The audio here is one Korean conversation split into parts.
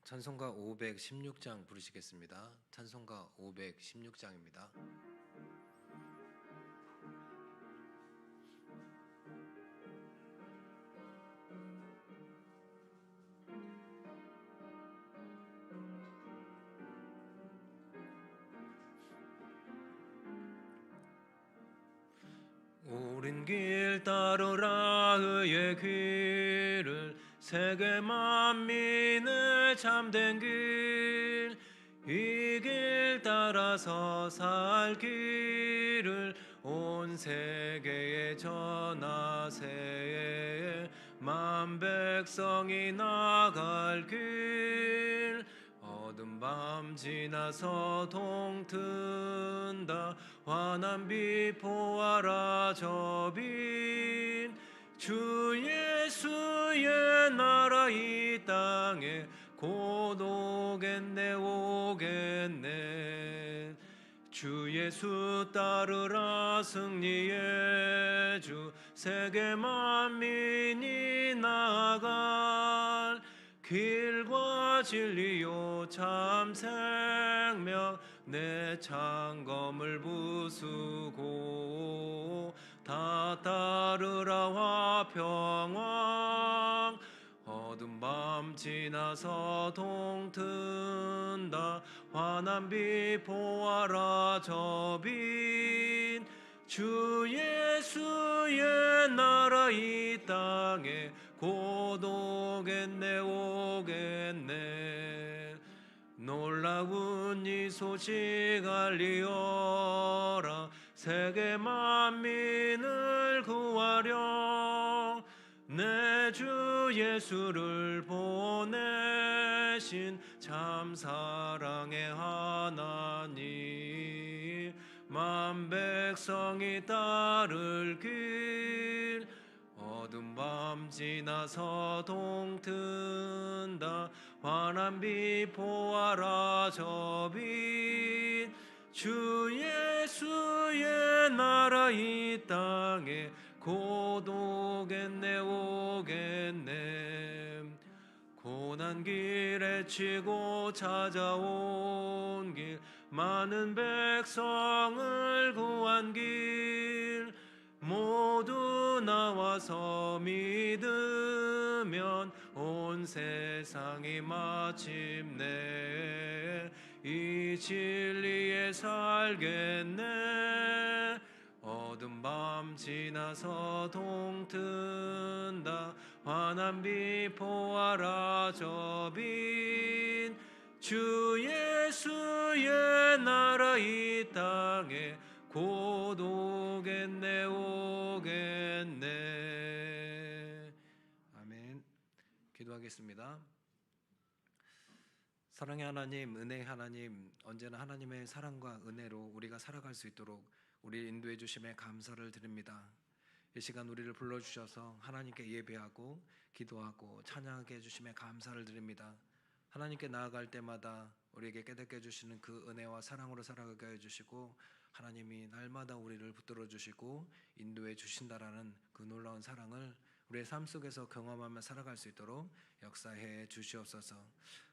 찬송가 516장 부르시겠습니다. 찬송가 516장입니다. 오른 길 따르라 그의 길을, 세계 만민의 참된 길, 이 길 따라서 살 길을 온 세계에 전하세. 만 백성이 나갈 길, 어둠 밤 지나서 동튼다. 환한 빛 보아라 저빈, 주 예수의 나라 이 땅에 곧 오겠네 오겠네. 주 예수 따르라 승리의 주, 세계 만민이 나아갈 길과 진리요 참 생명, 내 창검을 부수고 다 따르라 화평왕. 어둠 밤 지나서 동튼다. 환한 빛 보아라 저빈, 주 예수의 나라 이 땅에 곧 오겠네 오겠네. 놀라운 이 소식 알리어라, 세계 만민을 구하려 내 주 예수를 보내신 참 사랑의 하나님. 만 백성이 따를 길, 어둠 밤 지나서 동튼다. 환한 빛 보아라 저빈, 주 예수의 나라 이 땅에 곧 오겠네 오겠네. 고난 길에 치고 찾아온 길, 많은 백성을 구한 길, 모두 나와서 믿으면 온 세상이 마침내 이 진리에 살겠네. 어둠 밤 지나서 동튼다. 환한 빛 보아라 저빈, 주 예수의 나라 이 땅에 곧 오겠네 오겠네. 아멘. 기도하겠습니다. 사랑의 하나님, 은혜의 하나님, 언제나 하나님의 사랑과 은혜로 우리가 살아갈 수 있도록 우리를 인도해 주심에 감사를 드립니다. 이 시간 우리를 불러주셔서 하나님께 예배하고 기도하고 찬양하게 해주심에 감사를 드립니다. 하나님께 나아갈 때마다 우리에게 깨닫게 해주시는 그 은혜와 사랑으로 살아가게 해주시고, 하나님이 날마다 우리를 붙들어 주시고 인도해 주신다라는 그 놀라운 사랑을 우리의 삶 속에서 경험하며 살아갈 수 있도록 역사해 주시옵소서.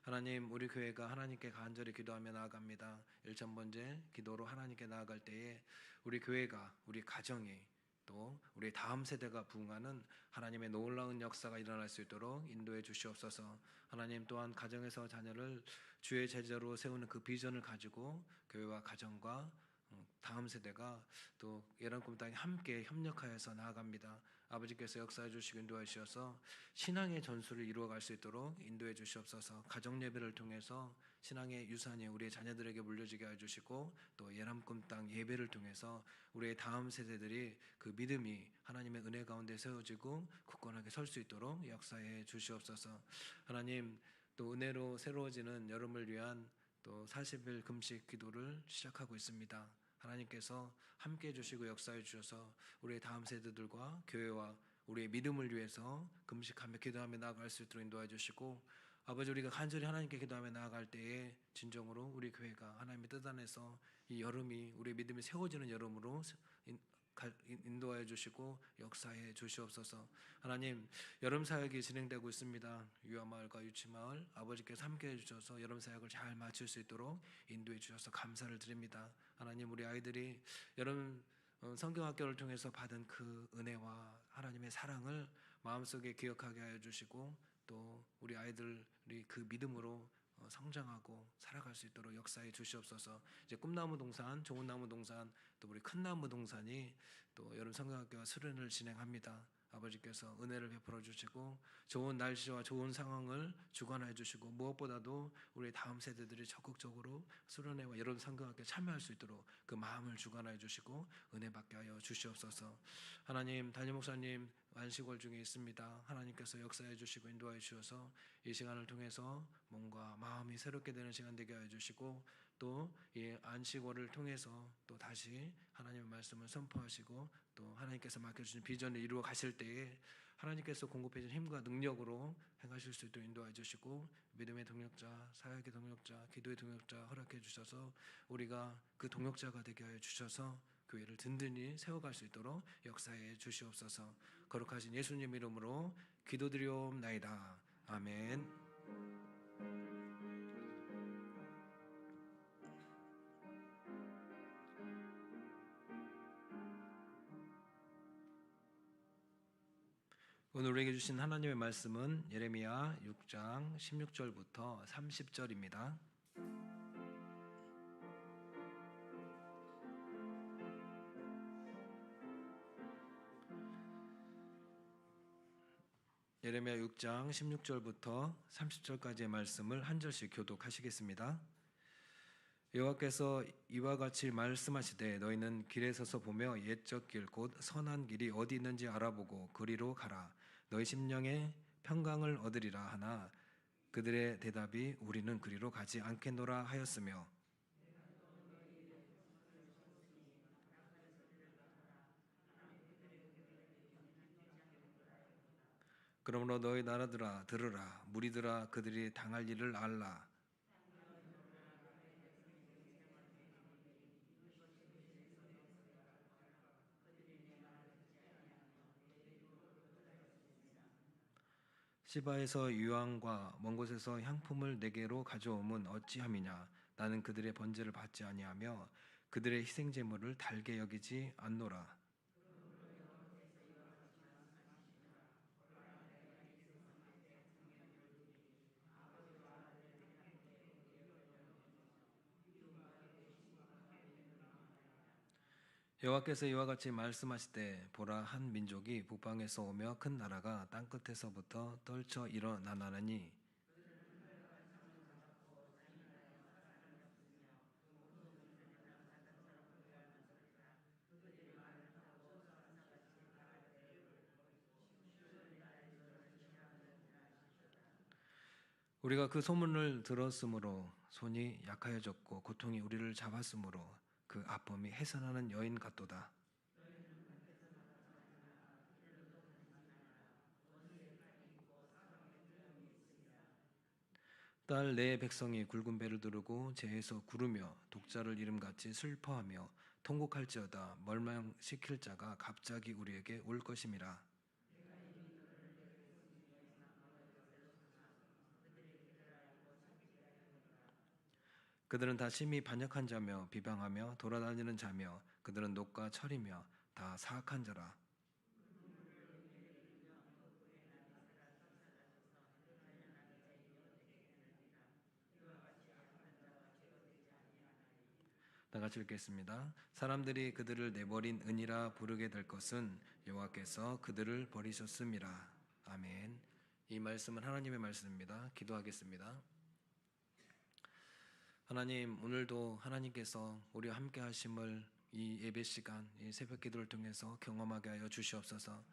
하나님, 우리 교회가 하나님께 간절히 기도하며 나아갑니다. 1,000번째 기도로 하나님께 나아갈 때에 우리 교회가, 우리 가정이, 또 우리 다음 세대가 부흥하는 하나님의 놀라운 역사가 일어날 수 있도록 인도해 주시옵소서. 하나님, 또한 가정에서 자녀를 주의 제자로 세우는 그 비전을 가지고 교회와 가정과 다음 세대가 또 예람 꿈 땅에 함께 협력하여서 나아갑니다. 아버지께서 역사해 주시고 인도해 주셔서 신앙의 전술을 이루어갈 수 있도록 인도해 주시옵소서. 가정 예배를 통해서 신앙의 유산이 우리의 자녀들에게 물려지게 해주시고, 또 예람 꿈 땅 예배를 통해서 우리의 다음 세대들이 그 믿음이 하나님의 은혜 가운데 세워지고 굳건하게 설 수 있도록 역사해 주시옵소서. 하나님, 또 은혜로 새로워지는 여름을 위한 또 40일 금식 기도를 시작하고 있습니다. 하나님께서 함께 해주시고 역사해 주셔서 우리의 다음 세대들과 교회와 우리의 믿음을 위해서 금식하며 기도하며 나아갈 수 있도록 인도해 주시고, 아버지, 우리가 간절히 하나님께 기도하며 나아갈 때에 진정으로 우리 교회가 하나님의 뜻 안에서 이 여름이 우리의 믿음이 세워지는 여름으로 인도하여 주시고 역사해 주시옵소서. 하나님, 여름 사역이 진행되고 있습니다. 유아마을과 유치마을 아버지께서 함께해 주셔서 여름 사역을 잘 마칠 수 있도록 인도해 주셔서 감사를 드립니다. 하나님, 우리 아이들이 여름 성경학교를 통해서 받은 그 은혜와 하나님의 사랑을 마음속에 기억하게 하여 주시고, 또 우리 아이들이 그 믿음으로 성장하고 살아갈 수 있도록 역사해 주시옵소서. 이제 꿈나무 동산, 좋은 나무 동산, 또 우리 큰 나무 동산이 또 여름 성경학교와 수련을 진행합니다. 아버지께서 은혜를 베풀어 주시고 좋은 날씨와 좋은 상황을 주관해 주시고, 무엇보다도 우리 다음 세대들이 적극적으로 수련회와 여름 성경학교에 참여할 수 있도록 그 마음을 주관해 주시고 은혜 받게 하여 주시옵소서. 하나님, 담임 목사님 안식월 중에 있습니다. 하나님께서 역사해 주시고 인도하여 주셔서 이 시간을 통해서 몸과 마음이 새롭게 되는 시간 되게 하여 주시고, 또 이 안식월을 통해서 또 다시 하나님의 말씀을 선포하시고, 또 하나님께서 맡겨주신 비전을 이루어 가실 때에 하나님께서 공급해 주신 힘과 능력으로 행하실 수 있도록 인도해 주시고, 믿음의 동역자, 사역의 동역자, 기도의 동역자 허락해 주셔서 우리가 그 동역자가 되게 하여 주셔서 교회를 든든히 세워갈 수 있도록 역사해 주시옵소서. 거룩하신 예수님 이름으로 기도드리옵나이다. 아멘. 오늘 우리에게 주신 하나님의 말씀은 예레미야 6장 16절부터 30절입니다. 예레미야 6장 16절부터 30절까지의 말씀을 한 절씩 교독하시겠습니다. 여호와께서 이와 같이 말씀하시되 너희는 길에 서서 보며 옛적 길 곧 선한 길이 어디 있는지 알아보고 그리로 가라. 너희 심령에 평강을 얻으리라 하나 그들의 대답이 우리는 그리로 가지 않겠노라 하였으며, 그러므로 너희 나라들아 들으라. 무리들아 그들이 당할 일을 알라. 시바에서 유황과 먼 곳에서 향품을 내게로 가져옴은 어찌함이냐. 나는 그들의 번제를 받지 아니하며 그들의 희생 제물을 달게 여기지 않노라. 여호와께서 이와 같이 말씀하시되 보라, 한 민족이 북방에서 오며 큰 나라가 땅 끝에서부터 떨쳐 일어나나니, 우리가 그 소문을 들었으므로 손이 약하여졌고 고통이 우리를 잡았으므로 그 아픔이 해산하는 여인 같도다. 딸 내 백성이 굵은 배를 두르고 재에서 구르며 독자를 이름같이 슬퍼하며 통곡할지어다. 멸망시킬 자가 갑자기 우리에게 올 것임이라. 그들은 다 심히 반역한 자며 비방하며 돌아다니는 자며 그들은 녹과 철이며 다 사악한 자라. 다 같이 읽겠습니다. 사람들이 그들을 내버린 은이라 부르게 될 것은 여호와께서 그들을 버리셨음이라. 아멘. 이 말씀은 하나님의 말씀입니다. 기도하겠습니다. 하나님, 오늘도 하나님께서 우리와 함께 하심을 이 예배 시간, 이 새벽 기도를 통해서 경험하게 하여 주시옵소서.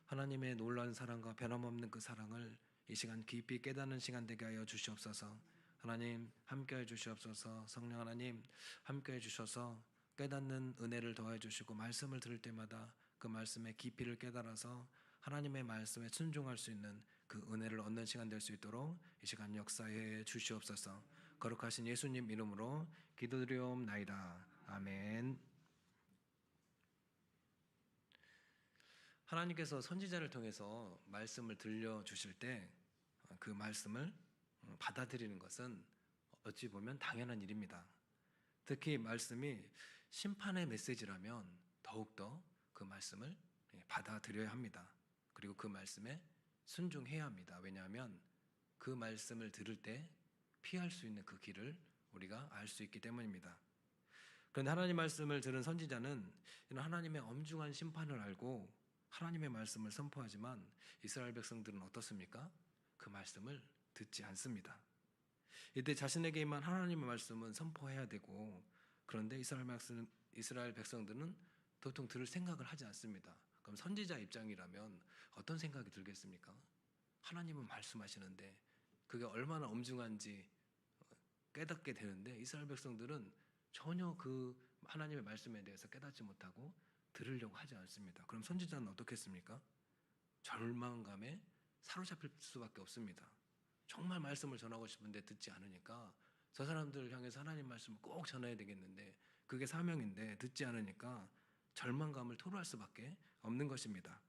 하나님의 놀라운 사랑과 변함없는 그 사랑을 이 시간 깊이 깨닫는 시간 되게 하여 주시옵소서. 하나님 함께해 주시옵소서. 성령 하나님 함께해 주셔서 깨닫는 은혜를 더해 주시고, 말씀을 들을 때마다 그 말씀의 깊이를 깨달아서 하나님의 말씀에 순종할 수 있는 그 은혜를 얻는 시간 될 수 있도록 이 시간 역사해 주시옵소서. 거룩하신 예수님 이름으로 기도드리옵나이다. 아멘. 하나님께서 선지자를 통해서 말씀을 들려주실 때 그 말씀을 받아들이는 것은 어찌 보면 당연한 일입니다. 특히 말씀이 심판의 메시지라면 더욱더 그 말씀을 받아들여야 합니다. 그리고 그 말씀에 순종해야 합니다. 왜냐하면 그 말씀을 들을 때 피할 수 있는 그 길을 우리가 알 수 있기 때문입니다. 그런데 하나님 말씀을 들은 선지자는 이런 하나님의 엄중한 심판을 알고 하나님의 말씀을 선포하지만 이스라엘 백성들은 어떻습니까? 그 말씀을 듣지 않습니다. 이때 자신에게 임한 하나님의 말씀은 선포해야 되고, 그런데 이스라엘 백성들은 도통 들을 생각을 하지 않습니다. 그럼 선지자 입장이라면 어떤 생각이 들겠습니까? 하나님은 말씀하시는데 그게 얼마나 엄중한지 깨닫게 되는데 이스라엘 백성들은 전혀 그 하나님의 말씀에 대해서 깨닫지 못하고 들으려고 하지 않습니다. 그럼 선지자는 어떻겠습니까? 절망감에 사로잡힐 수밖에 없습니다. 정말 말씀을 전하고 싶은데 듣지 않으니까 저 사람들을 향해서 하나님 말씀을 꼭 전해야 되겠는데 그게 사명인데 듣지 않으니까 절망감을 토로할 수밖에 없는 것입니다.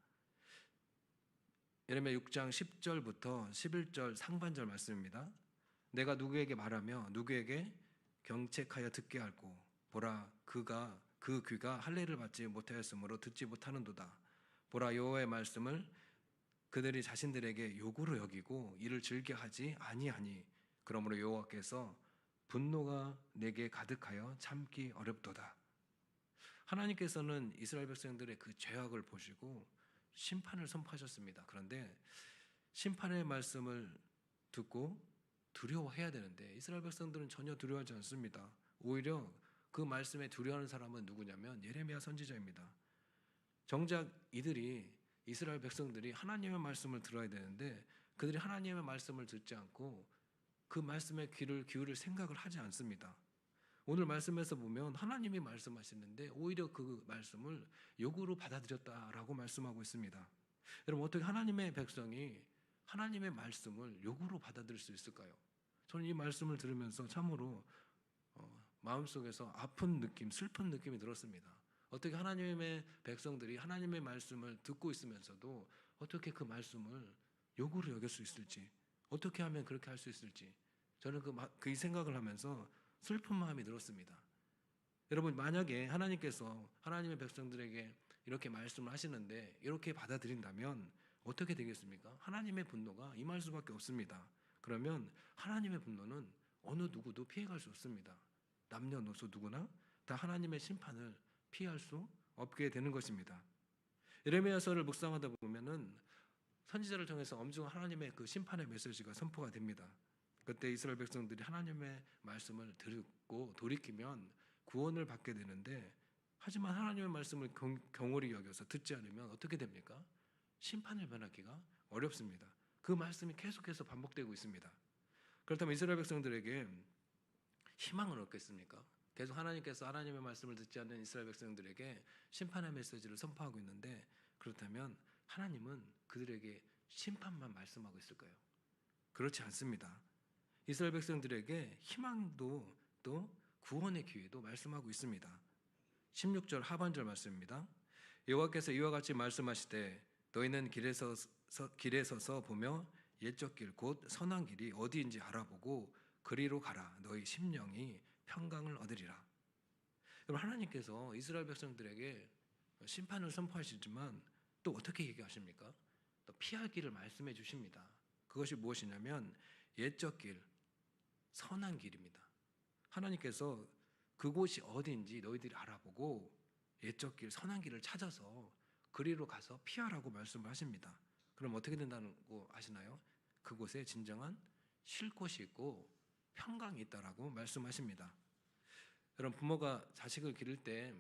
예레미야 6장 10절부터 11절 상반절 말씀입니다. 내가 누구에게 말하며 누구에게 경책하여 듣게 할고 보라 그 귀가 할례를 받지 못하였으므로 듣지 못하는도다. 보라 여호와의 말씀을 그들이 자신들에게 요구로 여기고 이를 즐겨하지 아니하니 그러므로 여호와께서 분노가 내게 가득하여 참기 어렵도다. 하나님께서는 이스라엘 백성들의 그 죄악을 보시고 심판을 선포하셨습니다. 그런데 심판의 말씀을 듣고 두려워해야 되는데 이스라엘 백성들은 전혀 두려워하지 않습니다. 오히려 그 말씀에 두려워하는 사람은 누구냐면 예레미야 선지자입니다. 정작 이스라엘 백성들이 하나님의 말씀을 들어야 되는데 그들이 하나님의 말씀을 듣지 않고 그 말씀에 귀를 기울일 생각을 하지 않습니다. 오늘 말씀에서 보면 하나님이 말씀하시는데 오히려 그 말씀을 요구로 받아들였다라고 말씀하고 있습니다. 여러분 어떻게 하나님의 백성이 하나님의 말씀을 요구로 받아들일 수 있을까요? 저는 이 말씀을 들으면서 참으로 마음속에서 아픈 느낌, 슬픈 느낌이 들었습니다. 어떻게 하나님의 백성들이 하나님의 말씀을 듣고 있으면서도 어떻게 그 말씀을 요구로 여길 수 있을지, 어떻게 하면 그렇게 할 수 있을지 저는 그 생각을 하면서 슬픈 마음이 들었습니다. 여러분 만약에 하나님께서 하나님의 백성들에게 이렇게 말씀을 하시는데 이렇게 받아들인다면 어떻게 되겠습니까? 하나님의 분노가 임할 수밖에 없습니다. 그러면 하나님의 분노는 어느 누구도 피해갈 수 없습니다. 남녀노소 누구나 다 하나님의 심판을 피할 수 없게 되는 것입니다. 예레미야서를 묵상하다 보면은 선지자를 통해서 엄중한 하나님의 그 심판의 메시지가 선포가 됩니다. 그때 이스라엘 백성들이 하나님의 말씀을 듣고 돌이키면 구원을 받게 되는데 하지만 하나님의 말씀을 경홀히 여겨서 듣지 않으면 어떻게 됩니까? 심판을 면하기가 어렵습니다. 그 말씀이 계속해서 반복되고 있습니다. 그렇다면 이스라엘 백성들에게 희망은 없겠습니까? 계속 하나님께서 하나님의 말씀을 듣지 않는 이스라엘 백성들에게 심판의 메시지를 선포하고 있는데 그렇다면 하나님은 그들에게 심판만 말씀하고 있을까요? 그렇지 않습니다. 이스라엘 백성들에게 희망도 또 구원의 기회도 말씀하고 있습니다. 16절 하반절 말씀입니다. 여호와께서 이와 같이 말씀하시되 너희는 길에 서서 보며 옛적 길 곧 선한 길이 어디인지 알아보고 그리로 가라. 너희 심령이 평강을 얻으리라. 여러분 하나님께서 이스라엘 백성들에게 심판을 선포하시지만 또 어떻게 얘기하십니까? 또 피할 길을 말씀해 주십니다. 그것이 무엇이냐면 옛적 길, 선한 길입니다. 하나님께서 그곳이 어디인지 너희들이 알아보고 옛적 길, 선한 길을 찾아서 그리로 가서 피하라고 말씀을 하십니다. 그럼 어떻게 된다고 아시나요? 그곳에 진정한 쉴 곳이 있고 평강이 있다라고 말씀하십니다. 여러분 부모가 자식을 기를 때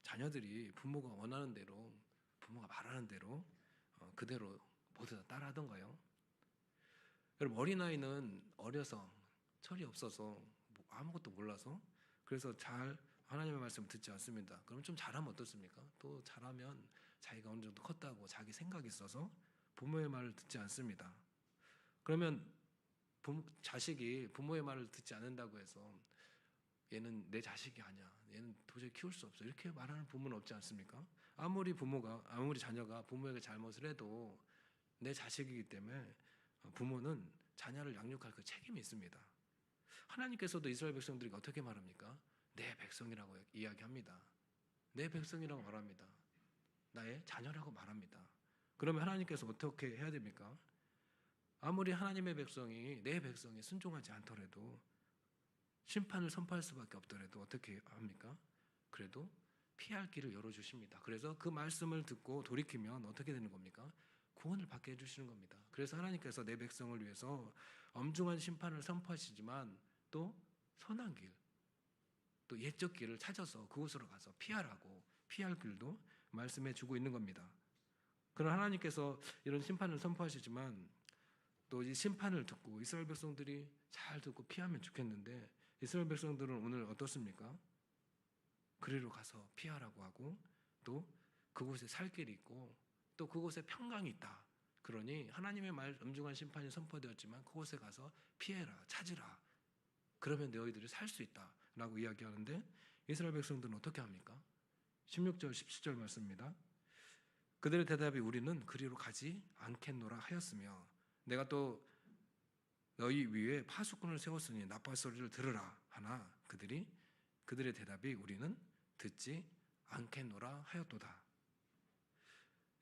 자녀들이 부모가 원하는 대로 부모가 말하는 대로 그대로 모두 다 따라하던가요? 여러분 어린아이는 어려서 철이 없어서 아무것도 몰라서 그래서 잘 하나님의 말씀을 듣지 않습니다. 그럼 좀 잘하면 어떻습니까? 또 잘하면 자기가 어느 정도 컸다고 자기 생각이 있어서 부모의 말을 듣지 않습니다. 그러면 자식이 부모의 말을 듣지 않는다고 해서 얘는 내 자식이 아니야. 얘는 도저히 키울 수 없어. 이렇게 말하는 부모는 없지 않습니까? 아무리 자녀가 부모에게 잘못을 해도 내 자식이기 때문에 부모는 자녀를 양육할 그 책임이 있습니다. 하나님께서도 이스라엘 백성들에게 어떻게 말합니까? 내 백성이라고 이야기합니다. 내 백성이라고 말합니다. 나의 자녀라고 말합니다. 그러면 하나님께서 어떻게 해야 됩니까? 아무리 하나님의 백성이 내 백성이 순종하지 않더라도 심판을 선포할 수밖에 없더라도 어떻게 합니까? 그래도 피할 길을 열어주십니다. 그래서 그 말씀을 듣고 돌이키면 어떻게 되는 겁니까? 구원을 받게 해주시는 겁니다. 그래서 하나님께서 내 백성을 위해서 엄중한 심판을 선포하시지만 또 선한 길, 또 옛적 길을 찾아서 그곳으로 가서 피하라고 피할 길도 말씀해 주고 있는 겁니다. 그러나 하나님께서 이런 심판을 선포하시지만 또 이 심판을 듣고 이스라엘 백성들이 잘 듣고 피하면 좋겠는데 이스라엘 백성들은 오늘 어떻습니까? 그리로 가서 피하라고 하고 또 그곳에 살 길이 있고 또 그곳에 평강이 있다. 그러니 하나님의 말 엄중한 심판이 선포되었지만 그곳에 가서 피해라, 찾으라. 그러면 너희들이 살 수 있다 라고 이야기하는데 이스라엘 백성들은 어떻게 합니까? 16절 17절 말씀입니다. 그들의 대답이 우리는 그리로 가지 않겠노라 하였으며 내가 또 너희 위에 파수꾼을 세웠으니 나팔 소리를 들으라 하나 그들의 대답이 우리는 듣지 않겠노라 하였도다.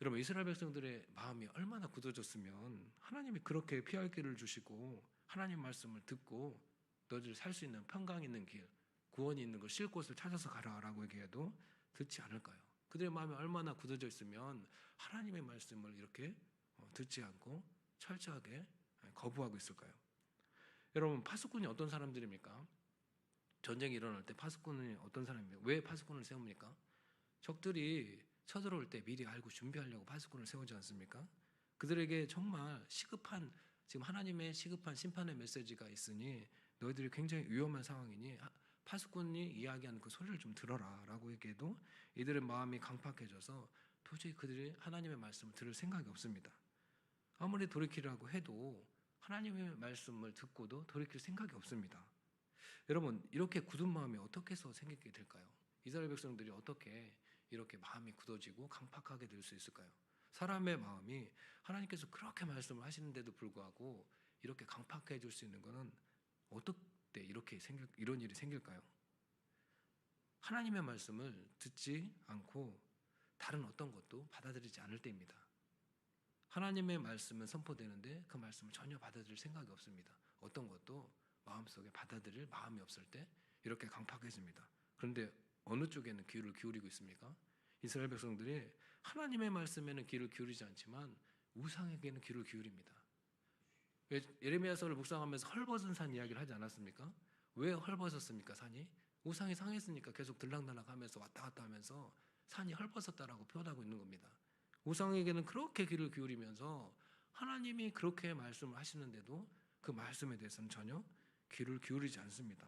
여러분 이스라엘 백성들의 마음이 얼마나 굳어졌으면 하나님이 그렇게 피할 길을 주시고 하나님 말씀을 듣고 너희들 살 수 있는 평강 있는 길, 구원이 있는 걸 쉴 곳을 찾아서 가라라고 얘기해도 듣지 않을까요? 그들의 마음이 얼마나 굳어져 있으면 하나님의 말씀을 이렇게 듣지 않고 철저하게 거부하고 있을까요? 여러분 파수꾼이 어떤 사람들입니까? 전쟁이 일어날 때 파수꾼이 어떤 사람입니까? 왜 파수꾼을 세웁니까? 적들이 쳐들어올 때 미리 알고 준비하려고 파수꾼을 세우지 않습니까? 그들에게 정말 시급한 지금 하나님의 시급한 심판의 메시지가 있으니 너희들이 굉장히 위험한 상황이니 파수꾼이 이야기하는 그 소리를 좀 들어라 라고 얘기해도 이들의 마음이 강팍해져서 도저히 그들이 하나님의 말씀을 들을 생각이 없습니다. 아무리 돌이키라고 해도 하나님의 말씀을 듣고도 돌이킬 생각이 없습니다. 여러분 이렇게 굳은 마음이 어떻게 해서 생기게 될까요? 이스라엘 백성들이 어떻게 이렇게 마음이 굳어지고 강팍하게 될 수 있을까요? 사람의 마음이 하나님께서 그렇게 말씀을 하시는데도 불구하고 이렇게 강팍해질 수 있는 것은 어떻게 이런 일이 생길까요? 하나님의 말씀을 듣지 않고 다른 어떤 것도 받아들이지 않을 때입니다. 하나님의 말씀은 선포되는데 그 말씀을 전혀 받아들일 생각이 없습니다. 어떤 것도 마음속에 받아들일 마음이 없을 때 이렇게 강팍해집니다. 그런데 어느 쪽에는 귀를 기울이고 있습니까? 이스라엘 백성들이 하나님의 말씀에는 귀를 기울이지 않지만 우상에게는 귀를 기울입니다. 예레미야서를 묵상하면서 헐벗은 산 이야기를 하지 않았습니까? 왜 헐벗었습니까? 산이? 우상이 상했으니까 계속 들락날락하면서 왔다 갔다 하면서 산이 헐벗었다라고 표현하고 있는 겁니다. 우상에게는 그렇게 귀를 기울이면서 하나님이 그렇게 말씀을 하시는데도 그 말씀에 대해서는 전혀 귀를 기울이지 않습니다.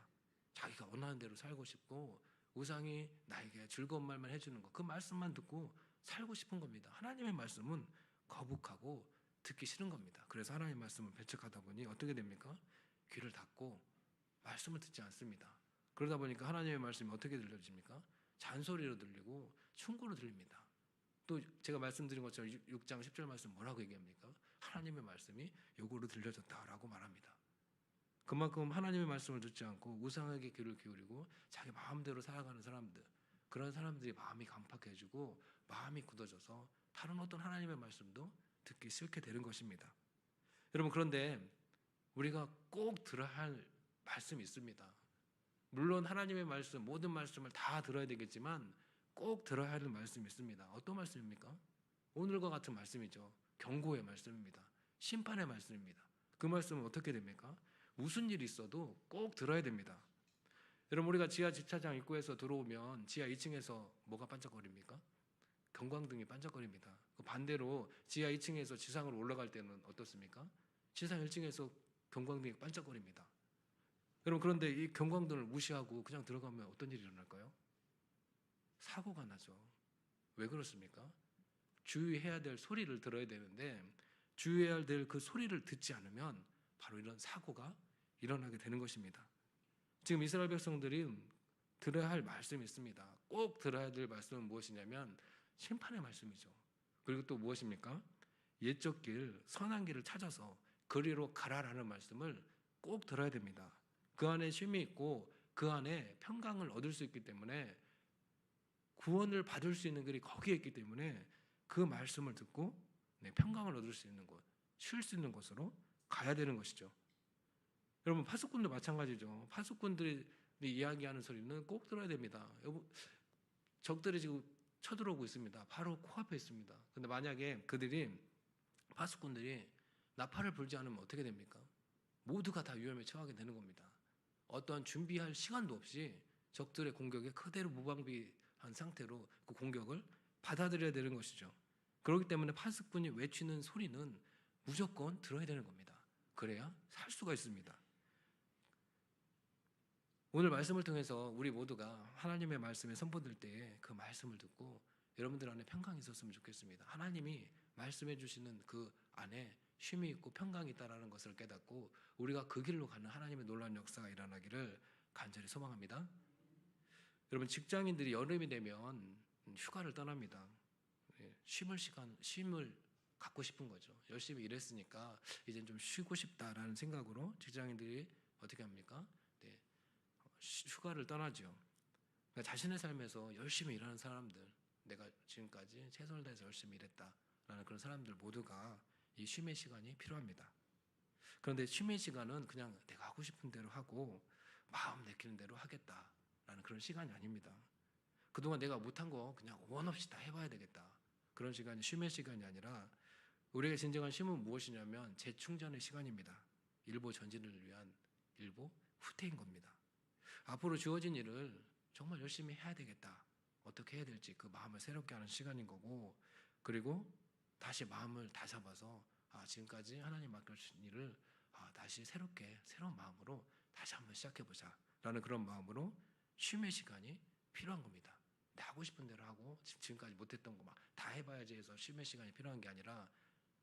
자기가 원하는 대로 살고 싶고 우상이 나에게 즐거운 말만 해주는 것, 그 말씀만 듣고 살고 싶은 겁니다. 하나님의 말씀은 거북하고 듣기 싫은 겁니다. 그래서 하나님의 말씀을 배척하다 보니 어떻게 됩니까? 귀를 닫고 말씀을 듣지 않습니다. 그러다 보니까 하나님의 말씀이 어떻게 들려집니까? 잔소리로 들리고 충고로 들립니다. 또 제가 말씀드린 것처럼 6장 10절 말씀 뭐라고 얘기합니까? 하나님의 말씀이 요거로 들려졌다라고 말합니다. 그만큼 하나님의 말씀을 듣지 않고 우상에게 귀를 기울이고 자기 마음대로 살아가는 사람들, 그런 사람들이 마음이 강팍해지고 마음이 굳어져서 다른 어떤 하나님의 말씀도 듣기 싫게 되는 것입니다. 여러분 그런데 우리가 꼭 들어야 할 말씀이 있습니다. 물론 하나님의 말씀, 모든 말씀을 다 들어야 되겠지만 꼭 들어야 할 말씀이 있습니다. 어떤 말씀입니까? 오늘과 같은 말씀이죠. 경고의 말씀입니다. 심판의 말씀입니다. 그 말씀은 어떻게 됩니까? 무슨 일이 있어도 꼭 들어야 됩니다. 여러분 우리가 지하 주차장 입구에서 들어오면 지하 2층에서 뭐가 반짝거립니까? 경광등이 반짝거립니다. 반대로 지하 2층에서 지상으로 올라갈 때는 어떻습니까? 지상 1층에서 경광등이 반짝거립니다. 여러분 그런데 이 경광등을 무시하고 그냥 들어가면 어떤 일이 일어날까요? 사고가 나죠. 왜 그렇습니까? 주의해야 될 소리를 들어야 되는데 주의해야 될 그 소리를 듣지 않으면 바로 이런 사고가 일어나게 되는 것입니다. 지금 이스라엘 백성들이 들어야 할 말씀이 있습니다. 꼭 들어야 될 말씀은 무엇이냐면 심판의 말씀이죠. 그리고 또 무엇입니까? 옛적 길, 선한 길을 찾아서 그리로 가라라는 말씀을 꼭 들어야 됩니다. 그 안에 쉼이 있고 그 안에 평강을 얻을 수 있기 때문에, 구원을 받을 수 있는 길이 거기에 있기 때문에 그 말씀을 듣고 평강을 얻을 수 있는 곳, 쉴 수 있는 곳으로 가야 되는 것이죠. 여러분, 파수꾼도 마찬가지죠. 파수꾼들이 이야기하는 소리는 꼭 들어야 됩니다. 적들이 지금 쳐들어오고 있습니다. 바로 코앞에 있습니다. 근데 만약에 파수꾼들이 나팔을 불지 않으면 어떻게 됩니까? 모두가 다 위험에 처하게 되는 겁니다. 어떠한 준비할 시간도 없이 적들의 공격에 그대로 무방비한 상태로 그 공격을 받아들여야 되는 것이죠. 그렇기 때문에 파수꾼이 외치는 소리는 무조건 들어야 되는 겁니다. 그래야 살 수가 있습니다. 오늘 말씀을 통해서 우리 모두가 하나님의 말씀에 선포될 때에 그 말씀을 듣고 여러분들 안에 평강이 있었으면 좋겠습니다. 하나님이 말씀해 주시는 그 안에 쉼이 있고 평강이 있다는 것을 깨닫고 우리가 그 길로 가는 하나님의 놀라운 역사가 일어나기를 간절히 소망합니다. 여러분, 직장인들이 여름이 되면 휴가를 떠납니다. 쉼을 갖고 싶은 거죠. 열심히 일했으니까 이제 좀 쉬고 싶다라는 생각으로 직장인들이 어떻게 합니까? 휴가를 떠나죠. 그러니까 자신의 삶에서 열심히 일하는 사람들, 내가 지금까지 최선을 다해서 열심히 일했다라는 그런 사람들 모두가 이 쉼의 시간이 필요합니다. 그런데 쉼의 시간은 그냥 내가 하고 싶은 대로 하고 마음 내키는 대로 하겠다라는 그런 시간이 아닙니다. 그동안 내가 못한 거 그냥 원 없이 다 해봐야 되겠다, 그런 시간이 쉼의 시간이 아니라, 우리가 진정한 쉼은 무엇이냐면 재충전의 시간입니다. 일보 전진을 위한 일보 후퇴인 겁니다. 앞으로 주어진 일을 정말 열심히 해야 되겠다, 어떻게 해야 될지 그 마음을 새롭게 하는 시간인 거고, 그리고 다시 마음을 다잡아서 지금까지 하나님 맡겨주신 일을 다시 새로운 마음으로 다시 한번 시작해보자 라는 그런 마음으로 쉼의 시간이 필요한 겁니다. 내 하고 싶은 대로 하고 지금까지 못했던 거 막 다 해봐야지 해서 쉼의 시간이 필요한 게 아니라,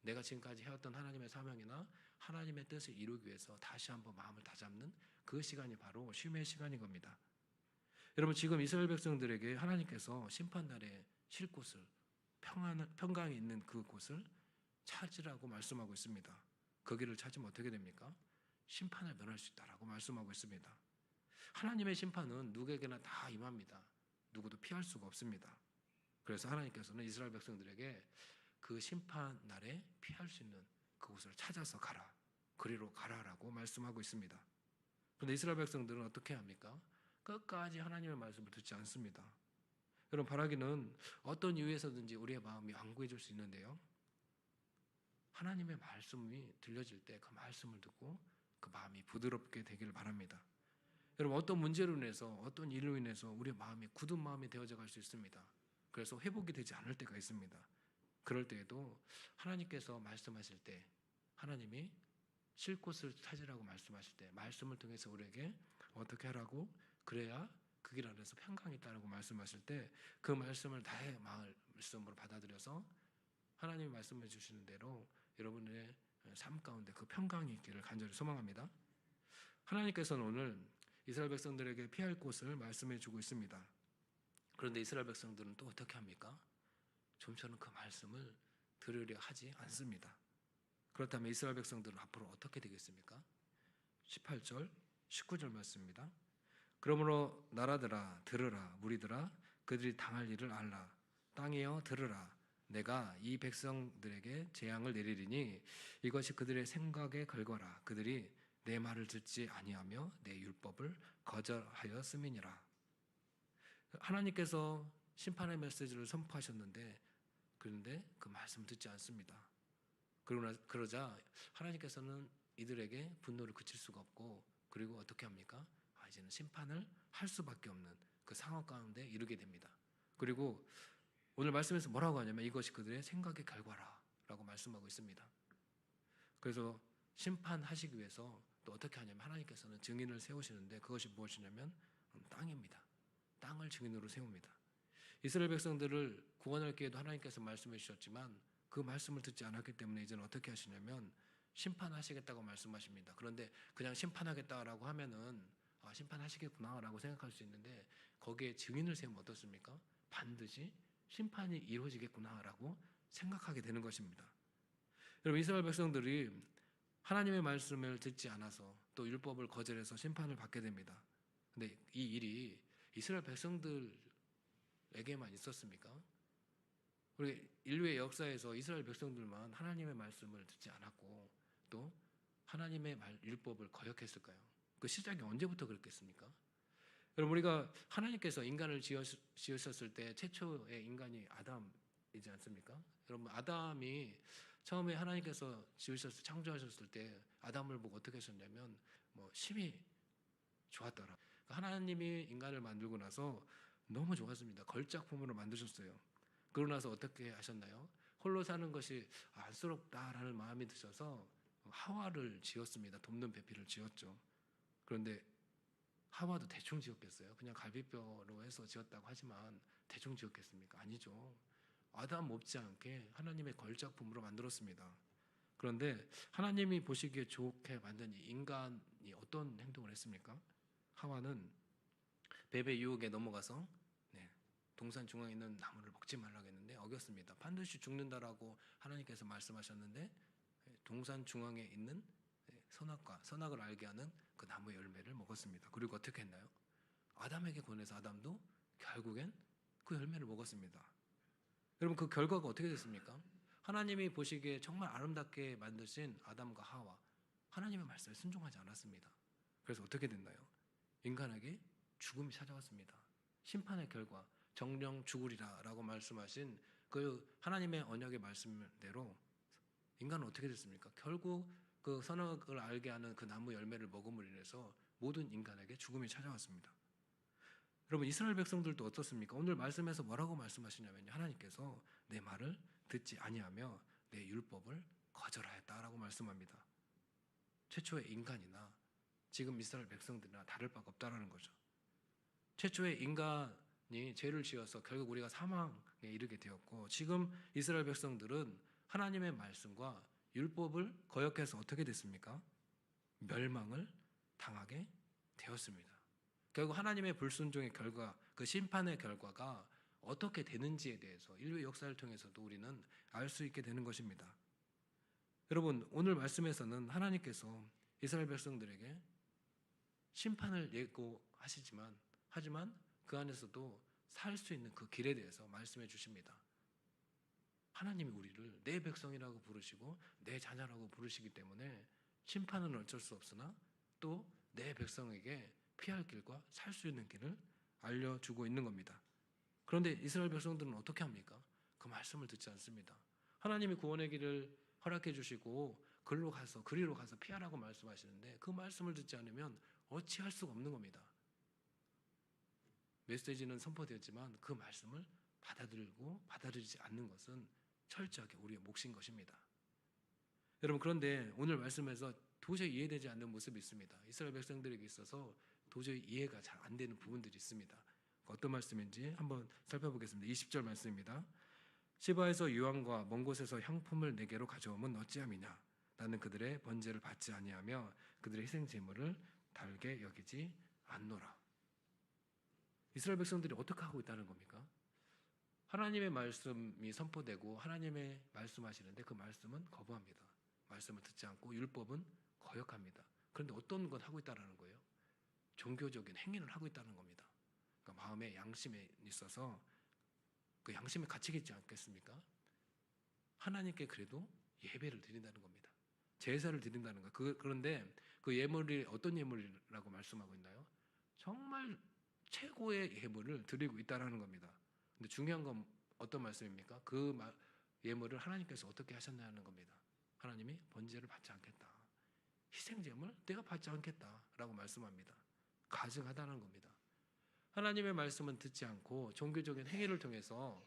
내가 지금까지 해왔던 하나님의 사명이나 하나님의 뜻을 이루기 위해서 다시 한번 마음을 다잡는 그 시간이 바로 쉼의 시간인 겁니다. 여러분, 지금 이스라엘 백성들에게 하나님께서 심판날에 쉴 곳을, 평강이 있는 그 곳을 찾으라고 말씀하고 있습니다. 그 길을 찾으면 어떻게 됩니까? 심판을 면할 수 있다라고 말씀하고 있습니다. 하나님의 심판은 누구에게나 다 임합니다. 누구도 피할 수가 없습니다. 그래서 하나님께서는 이스라엘 백성들에게 그 심판날에 피할 수 있는 그곳을 찾아서 가라, 그리로 가라라고 말씀하고 있습니다. 그런데 이스라엘 백성들은 어떻게 합니까? 끝까지 하나님의 말씀을 듣지 않습니다. 여러분, 바라기는 어떤 이유에서든지 우리의 마음이 완고해질 수 있는데요, 하나님의 말씀이 들려질 때 그 말씀을 듣고 그 마음이 부드럽게 되기를 바랍니다. 여러분, 어떤 문제로 인해서, 어떤 일로 인해서 우리의 마음이 굳은 마음이 되어져 갈 수 있습니다. 그래서 회복이 되지 않을 때가 있습니다. 그럴 때에도 하나님께서 말씀하실 때, 하나님이 쉴 곳을 찾으라고 말씀하실 때 말씀을 통해서 우리에게 어떻게 하라고, 그래야 그 길 안에서 평강이 있다라고 말씀하실 때 그 말씀을 다의 말씀으로 받아들여서 하나님이 말씀해 주시는 대로 여러분의 삶 가운데 그 평강이 있기를 간절히 소망합니다. 하나님께서는 오늘 이스라엘 백성들에게 피할 곳을 말씀해 주고 있습니다. 그런데 이스라엘 백성들은 또 어떻게 합니까? 좀처럼 그 말씀을 들으려 하지 않습니다. 그렇다면 이스라엘 백성들은 앞으로 어떻게 되겠습니까? 18절, 19절 말씀입니다. 그러므로 나라들아 들으라, 무리들아 그들이 당할 일을 알라. 땅이여 들으라, 내가 이 백성들에게 재앙을 내리리니 이것이 그들의 생각에 걸거라. 그들이 내 말을 듣지 아니하며 내 율법을 거절하였음이니라. 하나님께서 심판의 메시지를 선포하셨는데, 그런데 그 말씀을 듣지 않습니다. 그러자 하나님께서는 이들에게 분노를 그칠 수가 없고, 그리고 어떻게 합니까? 이제는 심판을 할 수밖에 없는 그 상황 가운데 이르게 됩니다. 그리고 오늘 말씀에서 뭐라고 하냐면 이것이 그들의 생각의 결과라 라고 말씀하고 있습니다. 그래서 심판하시기 위해서 또 어떻게 하냐면 하나님께서는 증인을 세우시는데, 그것이 무엇이냐면 땅입니다. 땅을 증인으로 세웁니다. 이스라엘 백성들을 구원할 기회도 하나님께서 말씀해 주셨지만 그 말씀을 듣지 않았기 때문에 이제는 어떻게 하시냐면 심판하시겠다고 말씀하십니다. 그런데 그냥 심판하겠다라고 하면은 심판하시겠구나라고 생각할 수 있는데, 거기에 증인을 세우면 어떻습니까? 반드시 심판이 이루어지겠구나라고 생각하게 되는 것입니다. 여러분, 이스라엘 백성들이 하나님의 말씀을 듣지 않아서 또 율법을 거절해서 심판을 받게 됩니다. 근데 이 일이 이스라엘 백성들에게만 있었습니까? 우리 인류의 역사에서 이스라엘 백성들만 하나님의 말씀을 듣지 않았고 또 하나님의 율법을 거역했을까요? 그 시작이 언제부터 그랬겠습니까? 여러분, 우리가 하나님께서 인간을 지으셨을 때 최초의 인간이 아담이지 않습니까? 여러분, 아담이 처음에 하나님께서 창조하셨을 때 아담을 보고 어떻게 하셨냐면 심히 좋았더라. 하나님이 인간을 만들고 나서 너무 좋았습니다. 걸작품으로 만드셨어요. 그러고 나서 어떻게 하셨나요? 홀로 사는 것이 안쓰럽다라는 마음이 드셔서 하와를 지었습니다. 돕는 배필을 지었죠. 그런데 하와도 대충 지었겠어요? 그냥 갈비뼈로 해서 지었다고 하지만 대충 지었겠습니까? 아니죠. 아담 못지않게 하나님의 걸작품으로 만들었습니다. 그런데 하나님이 보시기에 좋게 만든 이 인간이 어떤 행동을 했습니까? 하와는 뱀의 유혹에 넘어가서 동산 중앙에 있는 나무를 먹지 말라고 했는데 어겼습니다. 반드시 죽는다라고 하나님께서 말씀하셨는데 동산 중앙에 있는 선악과 선악을 알게 하는 그 나무 열매를 먹었습니다. 그리고 어떻게 했나요? 아담에게 권해서 아담도 결국엔 그 열매를 먹었습니다. 여러분, 그 결과가 어떻게 됐습니까? 하나님이 보시기에 정말 아름답게 만드신 아담과 하와, 하나님의 말씀에 순종하지 않았습니다. 그래서 어떻게 됐나요? 인간에게 죽음이 찾아왔습니다. 심판의 결과, 정령 죽으리라 라고 말씀하신 그 하나님의 언약의 말씀대로 인간은 어떻게 됐습니까? 결국 그 선악을 알게 하는 그 나무 열매를 먹음으로 인해서 모든 인간에게 죽음이 찾아왔습니다. 여러분, 이스라엘 백성들도 어떻습니까? 오늘 말씀에서 뭐라고 말씀하시냐면요, 하나님께서 내 말을 듣지 아니하며 내 율법을 거절하였다라고 말씀합니다. 최초의 인간이나 지금 이스라엘 백성들이나 다를 바가 없다라는 거죠. 최초의 인간이 죄를 지어서 결국 우리가 사망에 이르게 되었고, 지금 이스라엘 백성들은 하나님의 말씀과 율법을 거역해서 어떻게 됐습니까? 멸망을 당하게 되었습니다. 결국 하나님의 불순종의 결과, 그 심판의 결과가 어떻게 되는지에 대해서 인류 역사를 통해서도 우리는 알 수 있게 되는 것입니다. 여러분, 오늘 말씀에서는 하나님께서 이스라엘 백성들에게 심판을 예고하시지만 하지만 그 안에서도 살 수 있는 그 길에 대해서 말씀해 주십니다. 하나님이 우리를 내 백성이라고 부르시고 내 자녀라고 부르시기 때문에 심판은 어쩔 수 없으나 또 내 백성에게 피할 길과 살 수 있는 길을 알려주고 있는 겁니다. 그런데 이스라엘 백성들은 어떻게 합니까? 그 말씀을 듣지 않습니다. 하나님이 구원의 길을 허락해 주시고 그리로 가서 피하라고 말씀하시는데 그 말씀을 듣지 않으면 어찌할 수가 없는 겁니다. 메시지는 선포되었지만 그 말씀을 받아들이지 않는 것은 철저하게 우리의 몫인 것입니다. 여러분, 그런데 오늘 말씀에서 도저히 이해되지 않는 모습이 있습니다. 이스라엘 백성들에게 있어서 도저히 이해가 잘 안 되는 부분들이 있습니다. 어떤 말씀인지 한번 살펴보겠습니다. 20절 말씀입니다. 시바에서 유황과 먼 곳에서 향품을 내게로 가져오면 어찌함이냐? 나는 그들의 번제를 받지 아니하며 그들의 희생 제물을 달게 여기지 않노라. 이스라엘 백성들이 어떻게 하고 있다는 겁니까? 하나님의 말씀이 선포되고 하나님의 말씀하시는데 그 말씀은 거부합니다. 말씀을 듣지 않고 율법은 거역합니다. 그런데 어떤 것 하고 있다는 거예요? 종교적인 행위를 하고 있다는 겁니다. 그러니까 마음에 양심에 있어서 그 양심에 갇히겠지 않겠습니까? 하나님께 그래도 예배를 드린다는 겁니다. 제사를 드린다는 거. 그런데 그 예물이 어떤 예물이라고 말씀하고 있나요? 정말 최고의 예물을 드리고 있다는 겁니다. 근데 중요한 건 어떤 말씀입니까? 그 예물을 하나님께서 어떻게 하셨냐는 겁니다. 하나님이 번제를 받지 않겠다. 희생제물 내가 받지 않겠다라고 말씀합니다. 가증하다는 겁니다. 하나님의 말씀은 듣지 않고 종교적인 행위를 통해서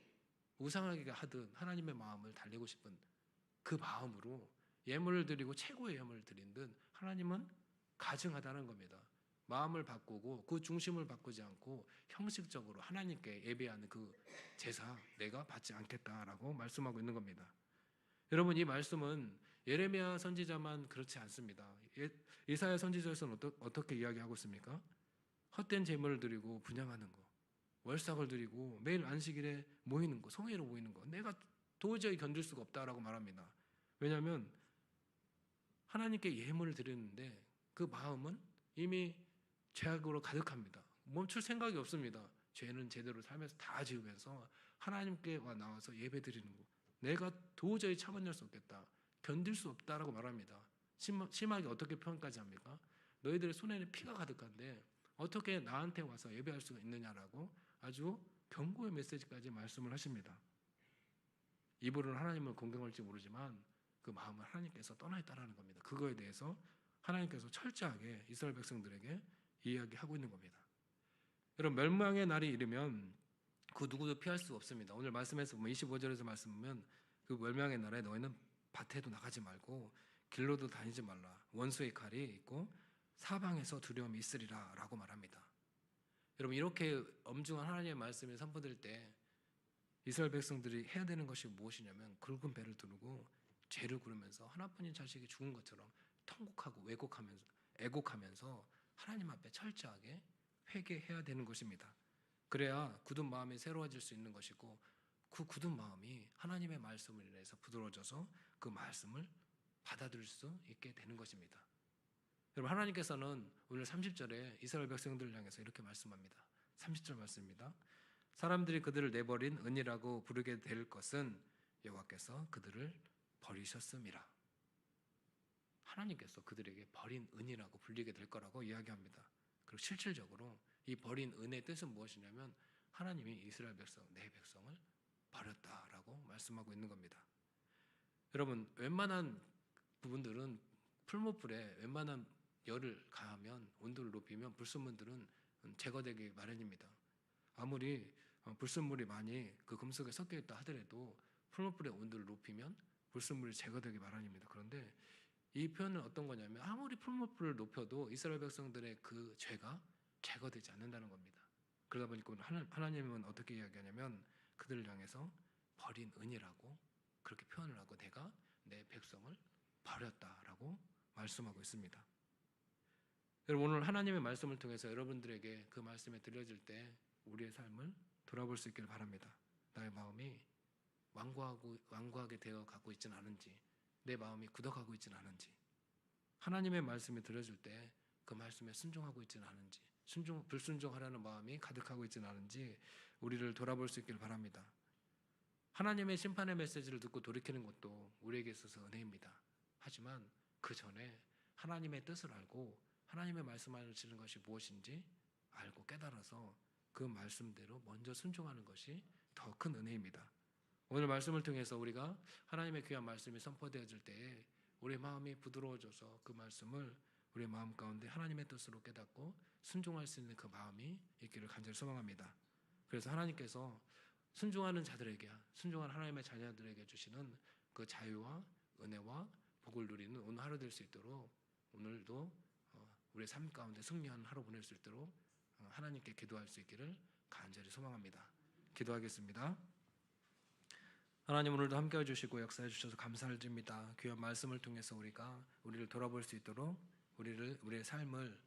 우상하게 하든 하나님의 마음을 달래고 싶은 그 마음으로 예물을 드리고 최고의 예물을 드린 듯 하나님은 가증하다는 겁니다. 마음을 바꾸고 그 중심을 바꾸지 않고 형식적으로 하나님께 예배하는 그 제사 내가 받지 않겠다라고 말씀하고 있는 겁니다. 여러분, 이 말씀은 예레미야 선지자만 그렇지 않습니다. 이사야 선지자에서는 어떻게 이야기하고 있습니까? 헛된 제물을 드리고 분향하는 거, 월삭을 드리고 매일 안식일에 모이는 거, 성회로 모이는 거 내가 도저히 견딜 수가 없다라고 말합니다. 왜냐하면 하나님께 예물을 드리는데 그 마음은 이미 죄악으로 가득합니다. 멈출 생각이 없습니다. 죄는 제대로 살면서 다 지으면서 하나님께 나와서 예배 드리는 거 내가 도저히 참아낼 수 없겠다, 견딜 수 없다라고 말합니다. 심하게 어떻게 표현까지 합니까? 너희들의 손에는 피가 가득한데 어떻게 나한테 와서 예배할 수가 있느냐라고 아주 경고의 메시지까지 말씀을 하십니다. 입으로는 하나님을 공경할지 모르지만 그 마음을 하나님께서 떠나 있다라는 겁니다. 그거에 대해서 하나님께서 철저하게 이스라엘 백성들에게 이야기하고 있는 겁니다. 여러분, 멸망의 날이 이르면 그 누구도 피할 수 없습니다. 오늘 말씀에서 보면 25절에서 말씀 보면 그 멸망의 날에 너희는 밭에도 나가지 말고 길로도 다니지 말라. 원수의 칼이 있고 사방에서 두려움이 있으리라 라고 말합니다. 여러분, 이렇게 엄중한 하나님의 말씀을 선포될 때 이스라엘 백성들이 해야 되는 것이 무엇이냐면 굵은 배를 두르고 죄를 구르면서 하나뿐인 자식이 죽은 것처럼 통곡하고 애곡하면서 하나님 앞에 철저하게 회개해야 되는 것입니다. 그래야 굳은 마음이 새로워질 수 있는 것이고 그 굳은 마음이 하나님의 말씀을 인해서 부드러워져서 그 말씀을 받아들일 수 있게 되는 것입니다. 여러분, 하나님께서는 오늘 30절에 이스라엘 백성들을 향해서 이렇게 말씀합니다. 30절 말씀입니다. 사람들이 그들을 내버린 은이라고 부르게 될 것은 여호와께서 그들을 버리셨음이라. 하나님께서 그들에게 버린 은이라고 불리게 될 거라고 이야기합니다. 그리고 실질적으로 이 버린 은의 뜻은 무엇이냐면 하나님이 이스라엘 백성, 내 백성을 버렸다라고 말씀하고 있는 겁니다. 여러분, 웬만한 부분들은 풀무불에 웬만한 열을 가하면, 온도를 높이면 불순물들은 제거되기 마련입니다. 아무리 불순물이 많이 그 금속에 섞여 있다 하더라도 풀무불의 온도를 높이면 불순물이 제거되기 마련입니다. 그런데 이 표현은 어떤 거냐면 아무리 풀무불을 높여도 이스라엘 백성들의 그 죄가 제거되지 않는다는 겁니다. 그러다 보니까 하나님은 어떻게 이야기하냐면 그들을 향해서 버린 은이라고 그렇게 표현을 하고 내가 내 백성을 버렸다라고 말씀하고 있습니다. 여러분, 오늘 하나님의 말씀을 통해서 여러분들에게 그 말씀이 들려질 때 우리의 삶을 돌아볼 수 있기를 바랍니다. 나의 마음이 완고하게 되어 가고 있지는 않은지, 내 마음이 굳어가고 있지는 않은지, 하나님의 말씀이 들려질 때 그 말씀에 순종하고 있지는 않은지, 불순종하려는 마음이 가득하고 있지는 않은지 우리를 돌아볼 수 있기를 바랍니다. 하나님의 심판의 메시지를 듣고 돌이키는 것도 우리에게 있어서 은혜입니다. 하지만 그 전에 하나님의 뜻을 알고 하나님의 말씀하시는 것이 무엇인지 알고 깨달아서 그 말씀대로 먼저 순종하는 것이 더 큰 은혜입니다. 오늘 말씀을 통해서 우리가 하나님의 귀한 말씀이 선포되어질 때에 우리 마음이 부드러워져서 그 말씀을 우리 마음 가운데 하나님의 뜻으로 깨닫고 순종할 수 있는 그 마음이 있기를 간절히 소망합니다. 그래서 하나님께서 순종하는 자들에게, 순종하는 하나님의 자녀들에게 주시는 그 자유와 은혜와 복을 누리는 오늘 하루 될 수 있도록 오늘도 우리의 삶 가운데 승리하는 하루 보낼 수 있도록 하나님께 기도할 수 있기를 간절히 소망합니다. 기도하겠습니다. 하나님, 오늘도 함께해 주시고 역사해 주셔서 감사를 드립니다. 귀한 말씀을 통해서 우리를 돌아볼 수 있도록 우리의 삶을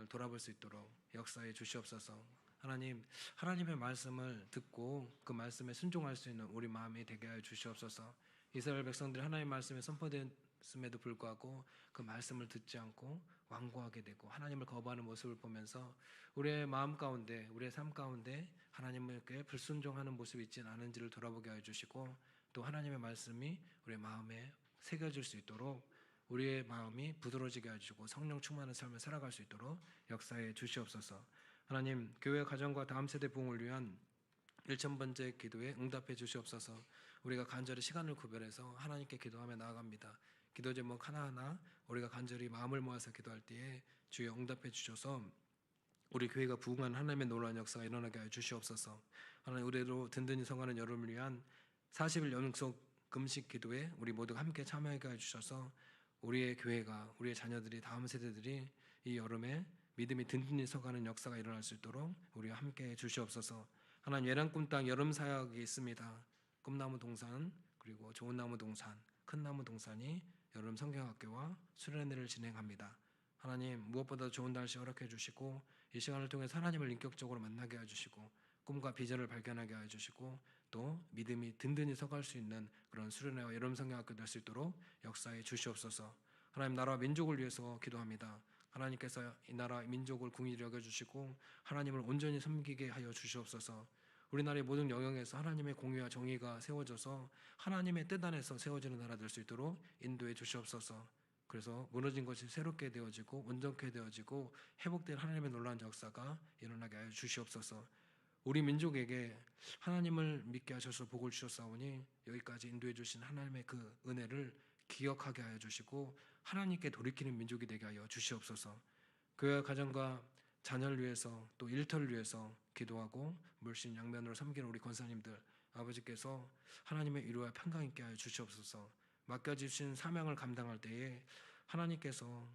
돌아볼 수 있도록 역사해 주시옵소서. 하나님, 하나님의 말씀을 듣고 그 말씀에 순종할 수 있는 우리 마음이 되게 하여 주시옵소서. 이스라엘 백성들이 하나님의 말씀에 선포됐음에도 불구하고 그 말씀을 듣지 않고 완고하게 되고 하나님을 거부하는 모습을 보면서 우리의 마음 가운데, 우리의 삶 가운데 하나님께 불순종하는 모습이 있지는 않은지를 돌아보게 하여 주시고, 또 하나님의 말씀이 우리의 마음에 새겨질 수 있도록 우리의 마음이 부드러워지게 해주시고 성령 충만한 삶을 살아갈 수 있도록 역사해 주시옵소서. 하나님, 교회 가정과 다음 세대 부흥을 위한 1000번째 기도에 응답해 주시옵소서. 우리가 간절히 시간을 구별해서 하나님께 기도하며 나아갑니다. 기도 제목 하나하나 우리가 간절히 마음을 모아서 기도할 때에 주여 응답해 주셔서 우리 교회가 부흥한 하나님의 놀라운 역사가 일어나게 하여 주시옵소서. 하나님, 의뢰로 든든히 성하는 여러분을 위한 40일 연속 금식 기도에 우리 모두가 함께 참여하게 해 주셔서 우리의 교회가, 우리의 자녀들이, 다음 세대들이 이 여름에 믿음이 든든히 서가는 역사가 일어날 수 있도록 우리와 함께 해 주시옵소서. 하나님, 예랑꿈 땅 여름 사역이 있습니다. 꿈나무 동산, 그리고 좋은 나무 동산, 큰 나무 동산이 여름 성경학교와 수련회를 진행합니다. 하나님, 무엇보다 좋은 날씨 허락해 주시고 이 시간을 통해 하나님을 인격적으로 만나게 해주시고 꿈과 비전을 발견하게 하여 주시고 또 믿음이 든든히 서갈 수 있는 그런 수련회와 여름성경학교 될 수 있도록 역사해 주시옵소서. 하나님 나라와 민족을 위해서 기도합니다. 하나님께서 이 나라 민족을 긍휼히 여겨주시고 하나님을 온전히 섬기게 하여 주시옵소서. 우리나라의 모든 영역에서 하나님의 공의와 정의가 세워져서 하나님의 뜻 안에서 세워지는 나라 될 수 있도록 인도해 주시옵소서. 그래서 무너진 것이 새롭게 되어지고 온전케 되어지고 회복된 하나님의 놀라운 역사가 일어나게 하여 주시옵소서. 우리 민족에게 하나님을 믿게 하셔서 복을 주셨사오니 여기까지 인도해 주신 하나님의 그 은혜를 기억하게 하여 주시고 하나님께 돌이키는 민족이 되게 하여 주시옵소서. 교회 가정과 자녀를 위해서 또 일터를 위해서 기도하고 물씬 양면으로 섬기는 우리 권사님들 아버지께서 하나님의 위로와 평강 있게 하여 주시옵소서. 맡겨주신 사명을 감당할 때에 하나님께서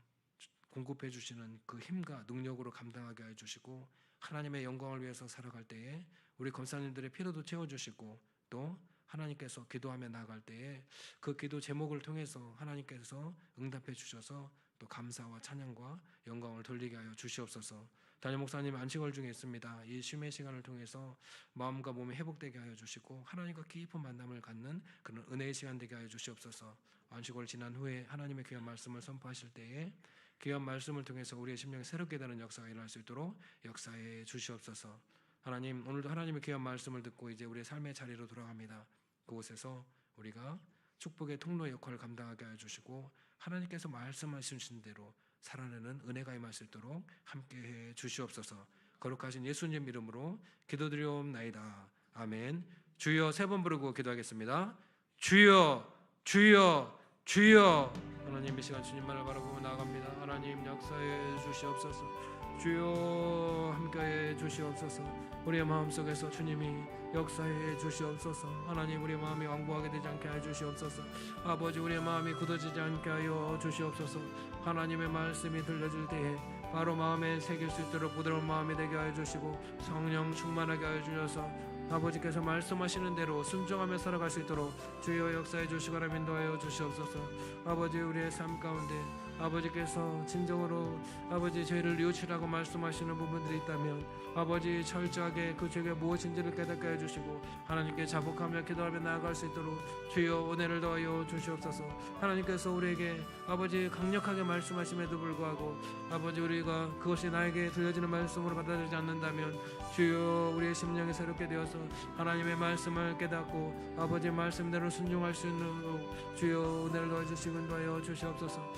공급해 주시는 그 힘과 능력으로 감당하게 하여 주시고 하나님의 영광을 위해서 살아갈 때에 우리 권사님들의 피로도 채워주시고 또 하나님께서 기도하며 나아갈 때에 그 기도 제목을 통해서 하나님께서 응답해 주셔서 또 감사와 찬양과 영광을 돌리게 하여 주시옵소서. 담임 목사님 안식월 중에 있습니다. 이 쉼의 시간을 통해서 마음과 몸이 회복되게 하여 주시고 하나님과 깊은 만남을 갖는 그런 은혜의 시간 되게 하여 주시옵소서. 안식월 지난 후에 하나님의 귀한 말씀을 선포하실 때에 귀한 말씀을 통해서 우리의 심령이 새롭게 되는 역사가 일어날 수 있도록 역사해 주시옵소서. 하나님 오늘도 하나님의 귀한 말씀을 듣고 이제 우리의 삶의 자리로 돌아갑니다. 그곳에서 우리가 축복의 통로의 역할을 감당하게 하여 주시고 하나님께서 말씀하신 대로 살아내는 은혜가 임할 수 있도록 함께해 주시옵소서. 거룩하신 예수님 이름으로 기도드리옵나이다. 아멘. 주여 세 번 부르고 기도하겠습니다. 주여 주여 주여. 하나님 이 시간 주님만을 바라보고 나아갑니다. 하나님 역사해 주시옵소서. 주여 함께해 주시옵소서. 우리의 마음속에서 주님이 역사해 주시옵소서. 하나님 우리의 마음이 완고하게 되지 않게 하여 주시옵소서. 아버지 우리의 마음이 굳어지지 않게 하여 주시옵소서. 하나님의 말씀이 들려질 때에 바로 마음에 새길 수 있도록 부드러운 마음이 되게 하여 주시고 성령 충만하게 하여 주셔서 아버지께서 말씀하시는 대로 순종하며 살아갈 수 있도록 주여 역사해 주시거나 인도하여 주시옵소서. 아버지 우리의 삶 가운데 아버지께서 진정으로 아버지 죄를 뉘우치라고 말씀하시는 부분들이 있다면 아버지 철저하게 그 죄가 무엇인지를 깨닫게 해주시고 하나님께 자복하며 기도하며 나아갈 수 있도록 주여 은혜를 더하여 주시옵소서. 하나님께서 우리에게 아버지 강력하게 말씀하심에도 불구하고 아버지 우리가 그것이 나에게 들려지는 말씀으로 받아들이지 않는다면 주여 우리의 심령이 새롭게 되어서 하나님의 말씀을 깨닫고 아버지의 말씀대로 순종할 수 있는 주여 은혜를 더해주시고 인도하여 주시옵소서.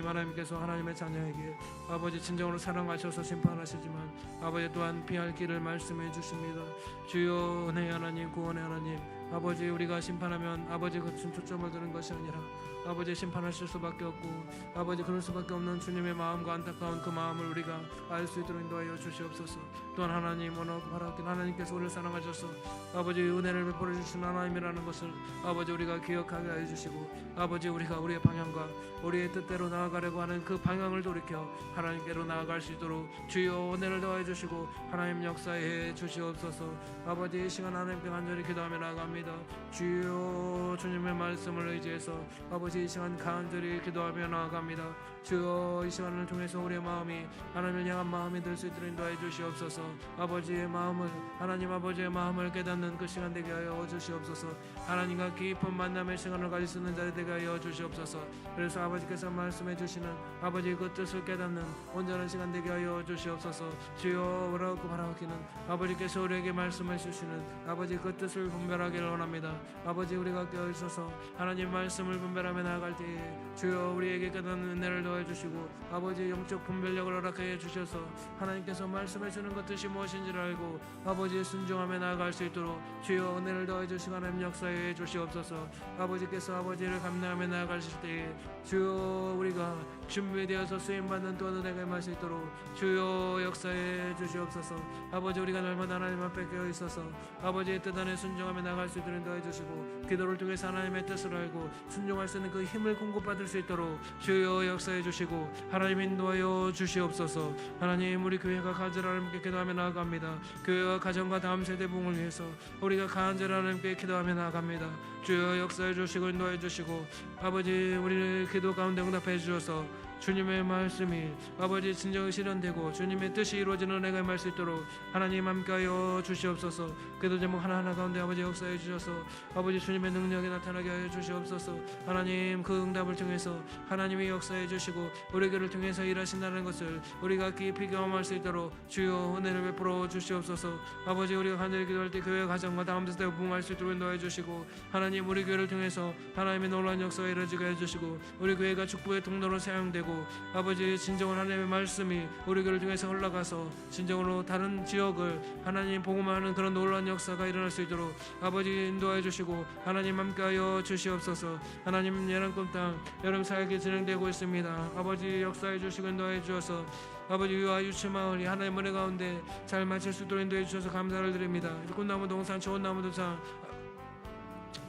하나님께서 하나님의 자녀에게 아버지 진정으로 사랑하셔서 심판하시지만 아버지 또한 피할 길을 말씀해 주십니다. 주여 은혜의 하나님 구원의 하나님 아버지 우리가 심판하면 아버지 그것은 초점을 두는 것이 아니라 아버지 심판하실 수밖에 없고 아버지 그럴 수밖에 없는 주님의 마음과 안타까운 그 마음을 우리가 알 수 있도록 인도하여 주시옵소서. 또한 하나님 원하고 바라옵긴 하나님께서 우리를 사랑하셔서 아버지 은혜를 베풀어 주신 하나님이라는 것을 아버지 우리가 기억하게 하여 주시고 아버지 우리가 우리의 방향과 우리의 뜻대로 나아가려고 하는 그 방향을 돌이켜 하나님께로 나아갈 수 있도록 주여 은혜를 더해 주시고 하나님 역사해 주시옵소서. 아버지 이 시간 하나님께 간절히 기도하며 나아갑니다. 주여 주님의 말씀을 의지해서 아버지 이 시간 간절히 기도하며 나아갑니다. 주여 이 시간을 통해서 우리의 마음이 하나님을 향한 마음이 될 수 있도록 인도해 주시옵소서. 아버지의 마음을 하나님 아버지의 마음을 깨닫는 그 시간 되게 하여 주시옵소서. 하나님과 깊은 만남의 시간을 가질 수 있는 자리 되게 하여 주시옵소서. 그래서 아버지께서 말씀해 주시는 아버지의 그 뜻을 깨닫는 온전한 시간 되게 하여 주시옵소서. 주여 오라고 바라기는 아버지께서 우리에게 말씀해 주시는 아버지 그 뜻을 분별하기를 원합니다. 아버지 우리가 깨어있어서 하나님 말씀을 분별하며 나아갈 때에 주여 우리에게 깨닫는 은혜를 더해 주시고 아버지 영적 분별력을 허락해 주셔서 하나님께서 말씀해 주는 것 뜻이 무엇인지를 알고 아버지의 순종하며 나아갈 수 있도록 주여 은혜를 더해 주시고 하나님 역사해 주시옵소서. 아버지께서 아버지를 감당하며 나아가실 때에 주여 우리가 준비되어서 쓰임받는 또 은혜가 임할 수 있도록 주여 역사해 주시옵소서. 아버지 우리가 날마다 하나님 앞에 깨어있어서 아버지의 뜻 안에 순종하며 나아갈 수 있도록 인도해 주시고 기도를 통해서 하나님의 뜻을 알고 순종할 수 있는 그 힘을 공급받을 수 있도록 주여 역사해 주시고 하나님 인도하여 주시옵소서. 하나님 우리 교회가 간절히 하나님께 기도하며 나아갑니다. 교회와 가정과 다음 세대 부흥을 위해서 우리가 간절히 하나님께 기도하며 나아갑니다. 주여 역사해 주시고 인도해 주시고 아버지 우리를 기도 가운데 응답해 주셔서 주님의 말씀이 아버지 진정 실현되고 주님의 뜻이 이루어지는 은혜가 임할 수 있도록 하나님 함께하여 주시옵소서. 기도 제목 하나하나 가운데 아버지 역사해 주셔서 아버지 주님의 능력이 나타나게 하여 주시옵소서. 하나님 그 응답을 통해서 하나님이 역사해 주시고 우리 교회를 통해서 일하신다는 것을 우리가 깊이 경험할 수 있도록 주여 은혜를 베풀어 주시옵소서. 아버지 우리가 간절히 기도할 때 교회 가정과 다음 세대에 부흥할 수 있도록 인도해 주시고 하나님 우리 교회를 통해서 하나님의 놀라운 역사가 이루어지게 해주시고 우리 교회가 축복의 통로로 사용되고 아버지 진정한 하나님의 말씀이 우리 교회를 통해서 흘러가서 진정으로 다른 지역을 하나님 복음하는 그런 놀라운 역사가 일어날 수 있도록 아버지 인도해 주시고 하나님 함께하여 주시옵소서. 하나님 예랑꿈 땅 여름 사역이 진행되고 있습니다. 아버지 역사해 주시고 인도해 주셔서 아버지 유아 유치마을이 하나님 은혜 가운데 잘 마칠 수 있도록 인도해 주셔서 감사를 드립니다. 꽃나무 동산 좋은 나무 동산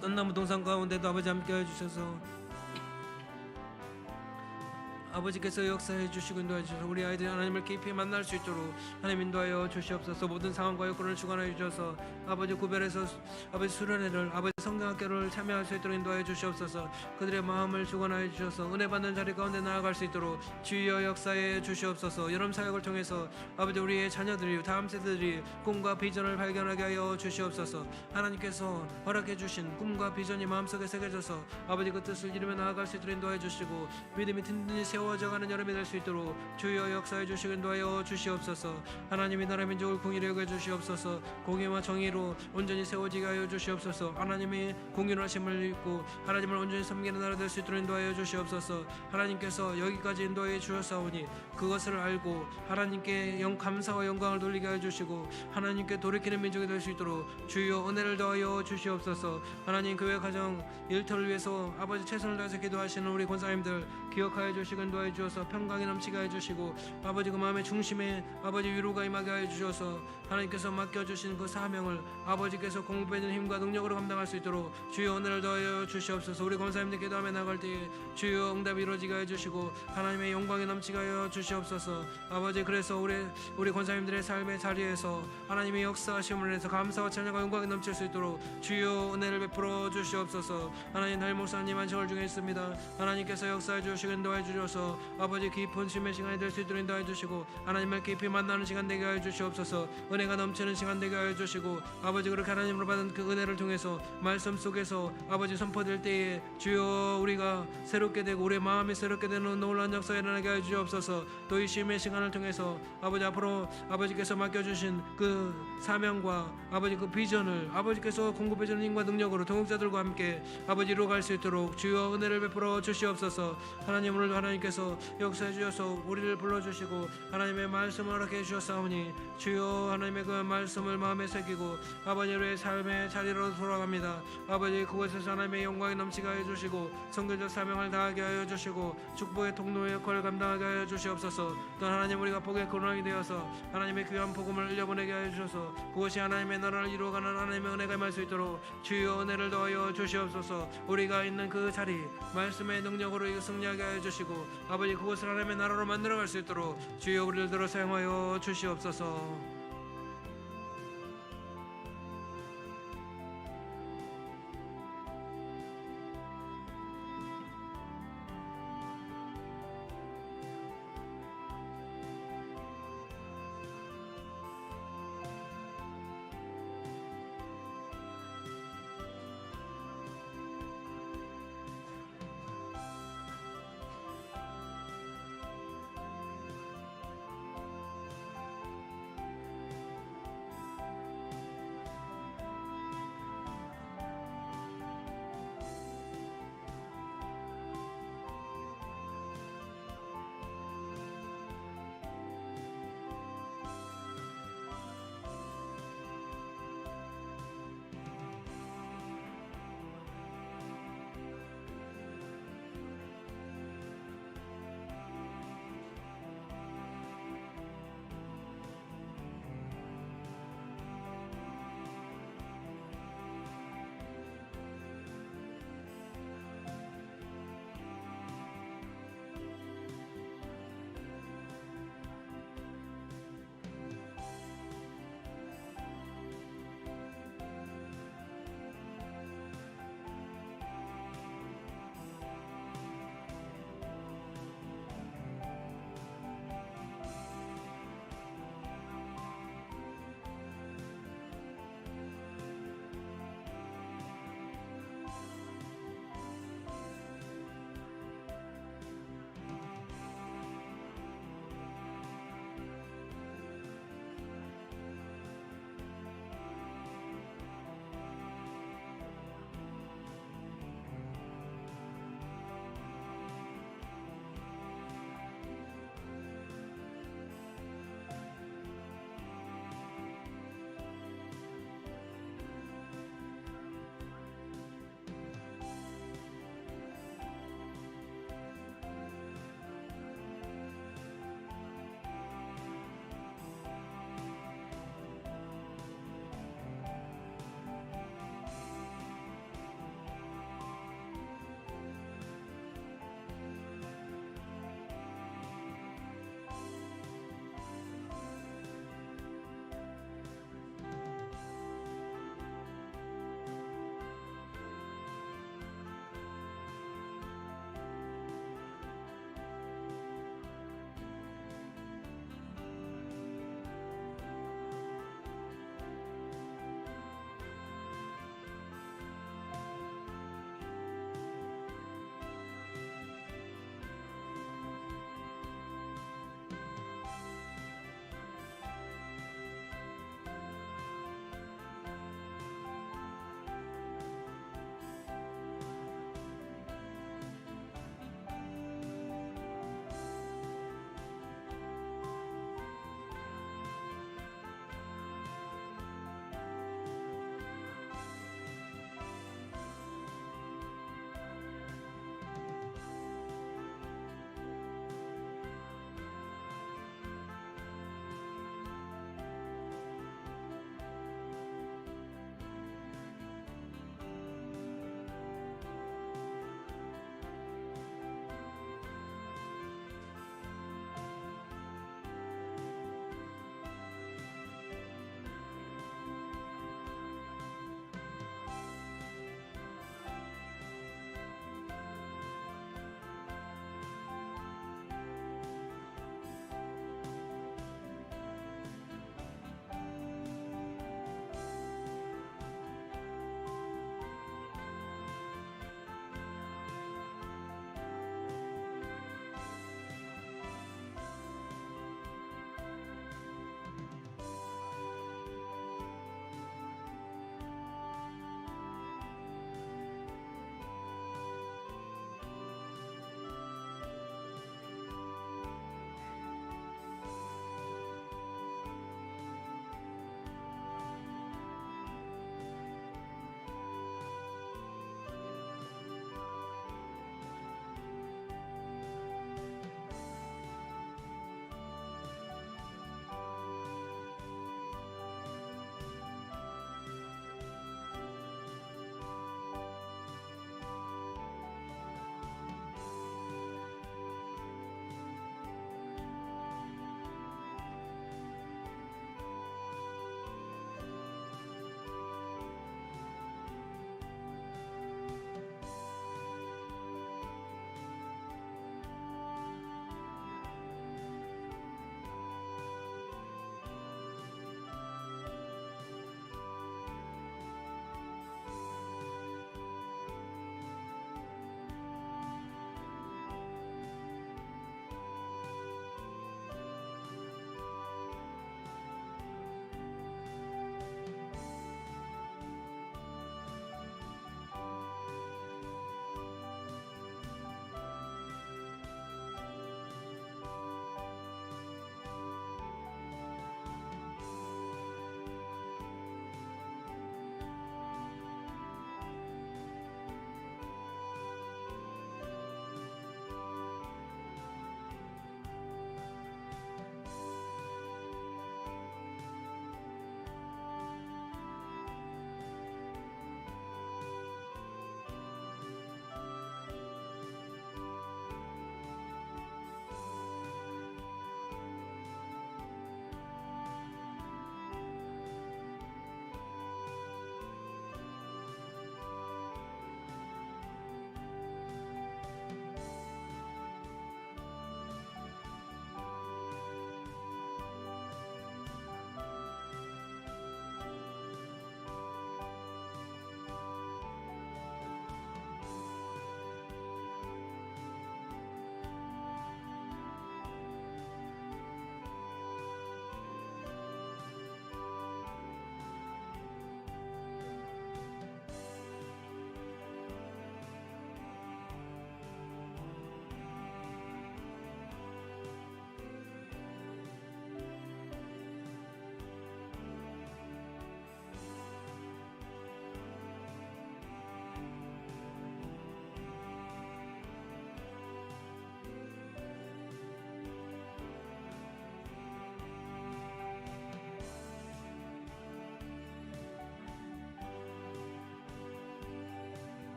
뜬나무 동산 가운데도 아버지 함께해 주셔서 아버지께서 역사해 주시고 인도해 주셔서 우리 아이들이 하나님을 깊이 만날 수 있도록 하나님 인도하여 주시옵소서. 모든 상황과 여건을 주관하여 주셔서 아버지 구별해서 아버지 수련회를 아버지 성경학교를 참여할 수 있도록 인도하여 주시옵소서. 그들의 마음을 주관하여 주셔서 은혜 받는 자리 가운데 나아갈 수 있도록 주여 역사해 주시옵소서. 여름 사역을 통해서 아버지 우리의 자녀들이 다음 세대들이 꿈과 비전을 발견하게 하여 주시옵소서. 하나님께서 허락해 주신 꿈과 비전이 마음속에 새겨져서 아버지 그 뜻을 이루며 나아갈 수 있도록 인도하여 주시고 믿음이 든든히 세워져가는 여름이 될 수 있도록 주여 역사해 주시고 인도하여 주시옵소서. 하나님이 나라 민족을 공의로 여겨 주시옵소서. 공의와 정의로 온전히 세워지게 하여 주시옵소서. 하나님이 공의하심을 입고 하나님을 온전히 섬기는 나라 될 수 있도록 인도하여 주시옵소서. 하나님께서 여기까지 인도해 주셨사오니 그것을 알고 하나님께 감사와 영광을 돌리게 하여 주시고 하나님께 돌이키는 민족이 될 수 있도록 주여 은혜를 더하여 주시옵소서. 하나님 교회 가정 일터를 위해서 아버지 최선을 다해서 기도하시는 우리 권사님들 기억하여 주시고 인도하여 주셔서 평강이 넘치게 하여 주시고 아버지 그 마음의 중심에 아버지 위로가 임하게 하여 주셔서 하나님께서 맡겨주신 그 사명을 아버지께서 공급해주는 힘과 능력으로 감당할 수 있도록 주여 은혜를 더하여 주시옵소서. 우리 권사님들 기도하며 나갈 때에 주여 응답이 이루어지게 하여 주시고 하나님의 영광이 넘치게 하여 주시옵소서. 아버지 그래서 우리 권사님들의 삶의 자리에서 하나님의 역사하심을 해서 감사와 찬양과 영광이 넘칠 수 있도록 주여 은혜를 베풀어 주시옵소서. 하나님 담임 목사님 안식월 중에 있습니다. 하나님께서 역사해 주시고 인도해 주셔서 아버지 깊은 쉼의 시간이 될 수 있도록 인도해 주시고 하나님을 깊이 만나는 시간 되게 하여 주시옵소서. 은혜가 넘치는 시간 되게 하여 주시고 아버지 그렇게 하나님으로 받은 그 은혜를 통해서 말씀 속에서 아버지 선포될 때에 주여 우리가 새롭게 되고 우리의 마음이 새롭게 되는 놀라운 역사가 일어나게 하여 주옵소서. 또 이 쉼의 시간을 통해서 아버지 앞으로 아버지께서 맡겨주신 그 사명과 아버지 그 비전을 아버지께서 공급해주는 힘과 능력으로 동역자들과 함께 아버지 이루어갈 수 있도록 주여 은혜를 베풀어 주시옵소서. 하나님 오늘도 하나님께서 역사해 주셔서 우리를 불러주시고 하나님의 말씀을 허락해 주셨사오니 주여 하나님의 그 말씀을 마음에 새기고 아버지 우리의 삶의 자리로 돌아갑니다. 아버지 그곳에서 하나님의 영광이 넘치게 하여 주시고 선교적 사명을 다하게 하여 주시고 축복의 통로의 역할을 감당하게 하여 주시옵소서. 또 하나님 우리가 복의 근원이 되어서 하나님의 귀한 복음을 흘려보내게 하여 주셔서 그것이 하나님의 나라를 이루어가는 하나님의 은혜가 임할 수 있도록 주여 은혜를 더하여 주시옵소서. 우리가 있는 그 자리 말씀의 능력으로 승리하게 하여 주시고 아버지 그곳을 하나님의 나라로 만들어갈 수 있도록 주여 우리를 들어 사용하여 주시옵소서.